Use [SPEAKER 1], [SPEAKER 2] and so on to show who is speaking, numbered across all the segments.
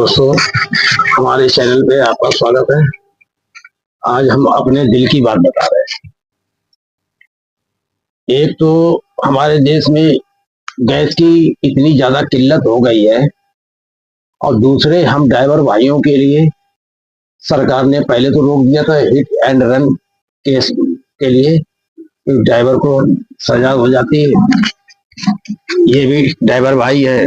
[SPEAKER 1] दोस्तों, हमारे चैनल पे आपका स्वागत है। आज हम अपने दिल की बात बता रहे हैं। एक तो हमारे देश में गैस की इतनी ज्यादा किल्लत हो गई है, और दूसरे हम ड्राइवर भाइयों के लिए सरकार ने पहले तो रोक दिया था हिट एंड रन केस के लिए, ड्राइवर को सजा हो जाती है। ये भी ड्राइवर भाई है,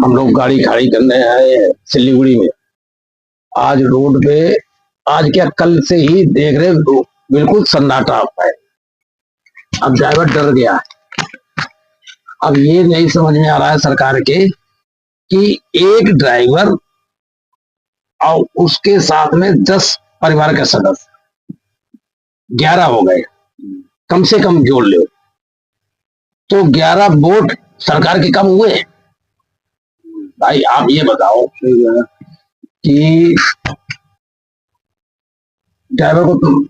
[SPEAKER 1] हम लोग गाड़ी खड़ी करने आए हैं सिलीगुड़ी में। आज रोड पे, आज क्या कल से ही देख रहे बिल्कुल सन्नाटा है। अब ड्राइवर डर गया। अब ये नहीं समझ में आ रहा है सरकार के कि एक ड्राइवर और उसके साथ में 10 परिवार के सदस्य 11 हो गए, कम से कम जोड़ लो तो 11 वोट सरकार के कम हुए। भाई आप ये बताओ कि ड्राइवर को तुम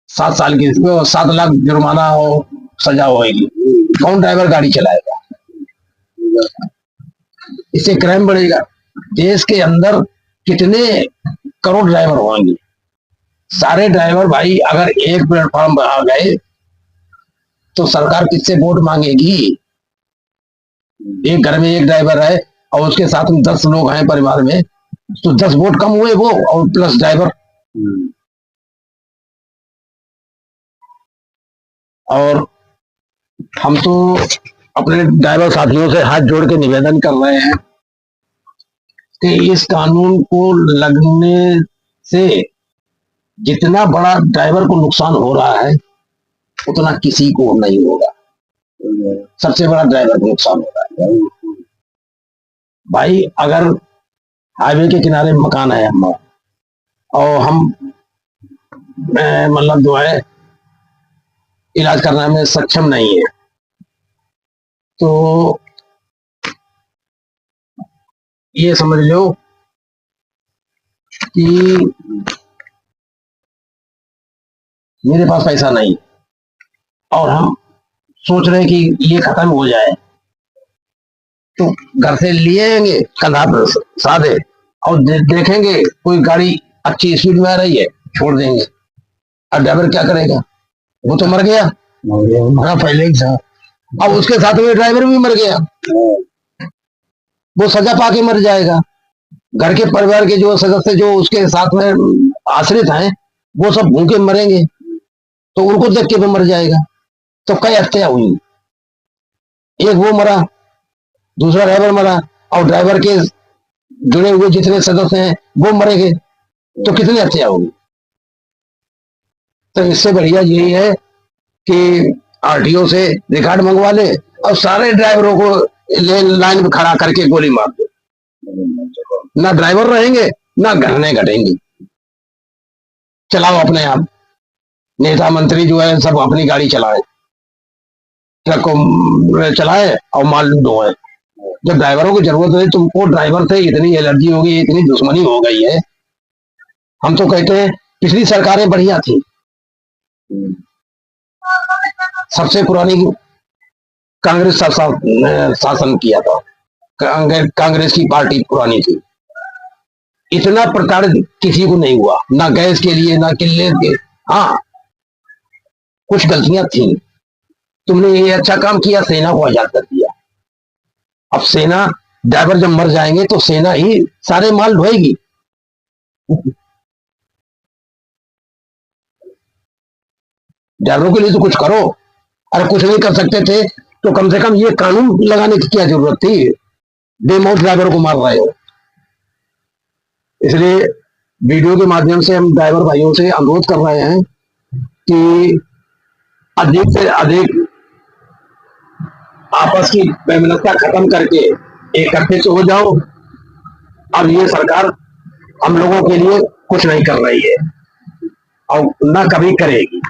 [SPEAKER 1] 7 साल की 7 लाख जुर्माना हो, सजा होगी, कौन ड्राइवर गाड़ी चलाएगा? इससे क्राइम बढ़ेगा। देश के अंदर कितने करोड़ ड्राइवर होंगे? सारे ड्राइवर भाई अगर एक प्लेटफॉर्म पर आ गए तो सरकार किससे वोट मांगेगी? एक घर में एक ड्राइवर है और उसके साथ में 10 लोग हैं परिवार में, तो 10 वोट कम हुए वो, और प्लस ड्राइवर। और हम तो अपने ड्राइवर साथियों से हाथ जोड़ के निवेदन कर रहे हैं कि इस कानून को लगने से जितना बड़ा ड्राइवर को नुकसान हो रहा है उतना किसी को नहीं होगा। सबसे बड़ा ड्राइवर को नुकसान हो रहा है। भाई अगर हाईवे के किनारे मकान है हम, और हम मतलब जो है इलाज करने में सक्षम नहीं है, तो ये समझ लो कि मेरे पास पैसा नहीं और हम सोच रहे हैं कि ये खत्म हो जाए, तो घर से लिए आएंगे कंधा पर साधे और देखेंगे कोई गाड़ी अच्छी स्पीड में आ रही है, छोड़ देंगे। और ड्राइवर क्या करेगा? वो तो मर गया, मरा पहले ही था। अब उसके साथ में ड्राइवर भी मर गया, वो सजा पाके मर जाएगा। घर के परिवार के जो सदस्य जो उसके साथ में आश्रित हैं वो सब भूखे मरेंगे, तो उनको देख के मर जाएगा। तो कई हत्या हुई, एक वो मरा, दूसरा ड्राइवर मरा, और ड्राइवर के जुड़े हुए जितने सदस्य हैं वो मरेंगे, तो कितनी हत्या होगी? तो इससे बढ़िया यही है कि आरटीओ से रिकॉर्ड मंगवा ले और सारे ड्राइवरों को लाइन में खड़ा करके गोली मार दे। ना ड्राइवर रहेंगे ना घटनाएं घटेंगी। चलाओ अपने आप, नेता मंत्री जो है सब अपनी गाड़ी चलाए, ट्रक को चलाए और माल ढोए। जब ड्राइवरों की जरूरत है, तुमको ड्राइवर से इतनी एलर्जी हो गई, इतनी दुश्मनी हो गई है। हम तो कहते हैं पिछली सरकारें बढ़िया थी, सबसे पुरानी कांग्रेस शासन किया था, कांग्रेस की पार्टी पुरानी थी। इतना प्रकार किसी को नहीं हुआ, ना गैस के लिए ना किले के। हाँ, कुछ गलतियां थी, तुमने ये अच्छा काम किया, सेना को आजाद कर दिया। अब सेना, ड्राइवर जब मर जाएंगे तो सेना ही सारे माल ढोएगी। ड्राइवरों के लिए तो कुछ करो। अरे कुछ नहीं कर सकते थे तो कम से कम ये कानून लगाने की क्या जरूरत थी? बेमौत ड्राइवर को मार रहे हो। इसलिए वीडियो के माध्यम से हम ड्राइवर भाइयों से अनुरोध कर रहे हैं कि अधिक से अधिक आपस की वैमनस्य खत्म करके एकत्रित हो जाओ। अब ये सरकार हम लोगों के लिए कुछ नहीं कर रही है और ना कभी करेगी।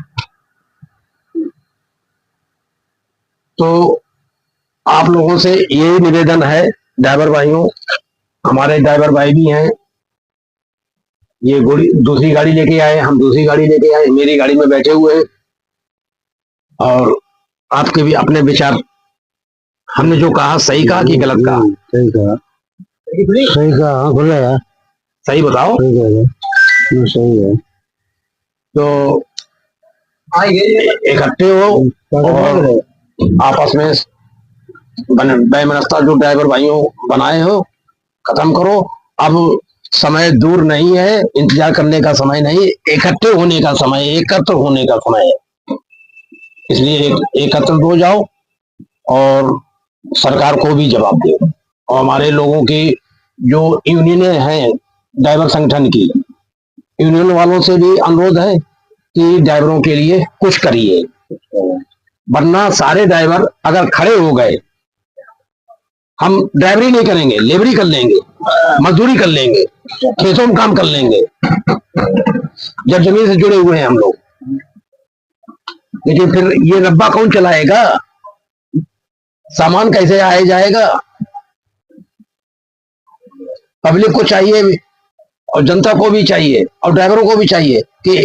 [SPEAKER 1] तो आप लोगों से यही निवेदन है ड्राइवर भाइयों, हमारे ड्राइवर भाई भी हैं, ये दूसरी गाड़ी लेके आए, हम दूसरी गाड़ी लेके आए, मेरी गाड़ी में बैठे हुए हैं, और आपके भी अपने विचार, हमने जो कहा सही कहा कि गलत कहा?
[SPEAKER 2] सही कहा।
[SPEAKER 1] सही कहा, हाँ खुला है। सही बताओ। सही है। तो इकट्ठे हो और आपस में वैमनस्यता जो ड्राइवर भाइयों बनाए हो खत्म करो। अब समय दूर नहीं है, इंतजार करने का समय नहीं, इकट्ठे होने का समय, एकत्र होने का समय है। इसलिए एकत्र हो जाओ और सरकार को भी जवाब दो। और हमारे लोगों की जो यूनियनें हैं ड्राइवर संगठन की, यूनियन वालों से भी अनुरोध है कि ड्राइवरों के लिए कुछ करिए, वरना सारे ड्राइवर अगर खड़े हो गए, हम ड्राइवरी नहीं करेंगे, लेबरी कर लेंगे, मजदूरी कर लेंगे, खेतों में काम कर लेंगे, जब जमीन से जुड़े हुए हैं हम लोग। लेकिन फिर ये रब्बा कौन चलाएगा? सामान कैसे आया जाएगा? पब्लिक को चाहिए और जनता को भी चाहिए और ड्राइवरों को भी चाहिए कि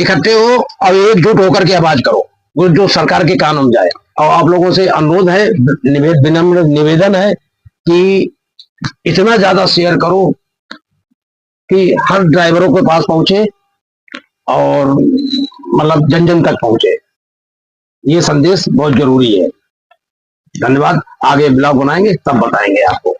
[SPEAKER 1] इकट्ठे हो और एकजुट होकर के आवाज करो जो सरकार के कानून जाए। और आप लोगों से अनुरोध है, विनम्र निवेदन है कि इतना ज्यादा शेयर करो कि हर ड्राइवरों के पास पहुंचे और मतलब जन जन तक पहुंचे। ये संदेश बहुत जरूरी है। धन्यवाद। आगे ब्लॉग बनाएंगे तब बताएंगे आपको।